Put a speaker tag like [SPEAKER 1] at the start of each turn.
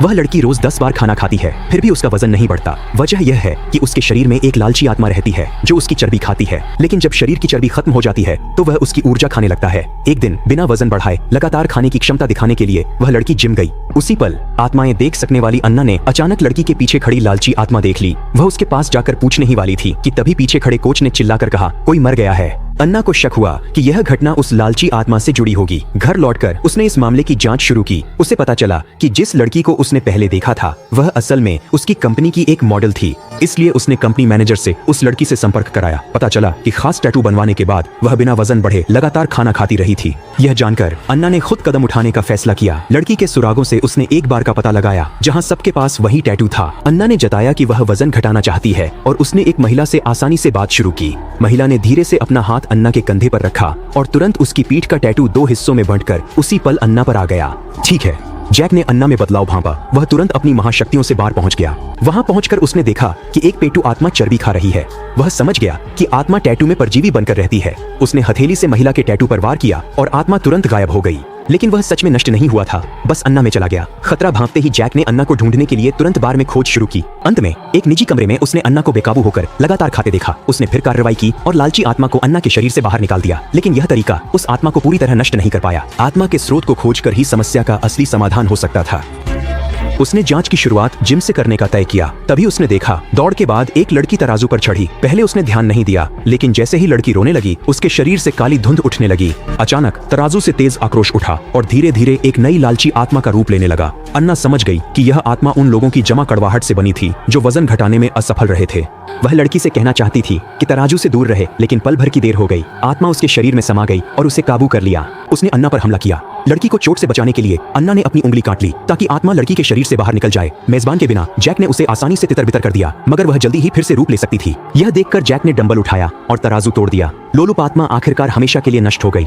[SPEAKER 1] वह लड़की रोज 10 बार खाना खाती है, फिर भी उसका वजन नहीं बढ़ता। वजह यह है कि उसके शरीर में एक लालची आत्मा रहती है जो उसकी चर्बी खाती है, लेकिन जब शरीर की चर्बी खत्म हो जाती है तो वह उसकी ऊर्जा खाने लगता है। एक दिन बिना वजन बढ़ाए लगातार खाने की क्षमता दिखाने के लिए वह लड़की जिम गई। उसी पल आत्माएं देख सकने वाली अन्ना ने अचानक लड़की के पीछे खड़ी लालची आत्मा देख ली। वह उसके पास जाकर पूछने ही वाली थी कि तभी पीछे खड़े कोच ने चिल्लाकर कहा, कोई मर गया है। अन्ना को शक हुआ कि यह घटना उस लालची आत्मा से जुड़ी होगी। घर लौटकर उसने इस मामले की जांच शुरू की। उसे पता चला कि जिस लड़की को उसने पहले देखा था वह असल में उसकी कंपनी की एक मॉडल थी, इसलिए उसने कंपनी मैनेजर से उस लड़की से संपर्क कराया। पता चला कि खास टैटू बनवाने के बाद वह बिना वजन बढ़े लगातार खाना खाती रही थी। यह जानकर अन्ना ने खुद कदम उठाने का फैसला किया। लड़की के सुरागों से उसने एक बार का पता लगाया जहाँ सबके पास वही टैटू था। अन्ना ने जताया कि वह वजन घटाना चाहती है और उसने एक महिला से आसानी से बात शुरू की। महिला ने धीरे से अपना हाथ अन्ना के कंधे पर रखा और तुरंत उसकी पीठ का टैटू 2 हिस्सों में बांटकर उसी पल अन्ना पर आ गया। ठीक है, जैक ने अन्ना में बदलाव भांपा। वह तुरंत अपनी महाशक्तियों से बाहर पहुंच गया। वहां पहुंचकर उसने देखा कि एक पेटू आत्मा चर्बी खा रही है। वह समझ गया कि आत्मा टैटू में परजीवी बनकर रहती है। उसने हथेली से महिला के टैटू पर वार किया और आत्मा तुरंत गायब हो गई। लेकिन वह सच में नष्ट नहीं हुआ था, बस अन्ना में चला गया। खतरा भांपते ही जैक ने अन्ना को ढूंढने के लिए तुरंत बार में खोज शुरू की। अंत में एक निजी कमरे में उसने अन्ना को बेकाबू होकर लगातार खाते देखा। उसने फिर कार्रवाई की और लालची आत्मा को अन्ना के शरीर से बाहर निकाल दिया। लेकिन यह तरीका उस आत्मा को पूरी तरह नष्ट नहीं कर पाया। आत्मा के स्रोत को खोजकर ही समस्या का असली समाधान हो सकता था। उसने जांच की शुरुआत जिम से करने का तय किया। तभी उसने देखा दौड़ के बाद एक लड़की तराजू पर चढ़ी। पहले उसने ध्यान नहीं दिया, लेकिन जैसे ही लड़की रोने लगी उसके शरीर से काली धुंध उठने लगी। अचानक तराजू से तेज आक्रोश उठा और धीरे धीरे एक नई लालची आत्मा का रूप लेने लगा। अन्ना समझ गई कि यह आत्मा उन लोगों की जमा कड़वाहट से बनी थी जो वजन घटाने में असफल रहे थे। वह लड़की से कहना चाहती थी कि तराजू से दूर रहे, लेकिन पल भर की देर हो गई। आत्मा उसके शरीर में समा गई और उसे काबू कर लिया। उसने अन्ना पर हमला किया। लड़की को चोट से बचाने के लिए अन्ना ने अपनी उंगली काट ली ताकि आत्मा लड़की के शरीर से बाहर निकल जाए। मेजबान के बिना जैक ने उसे आसानी से तितर-बितर कर दिया, मगर वह जल्दी ही फिर से रूप ले सकती थी। यह देखकर जैक ने डंबल उठाया और तराजू तोड़ दिया। लोलुप आत्मा आखिरकार हमेशा के लिए नष्ट हो गई।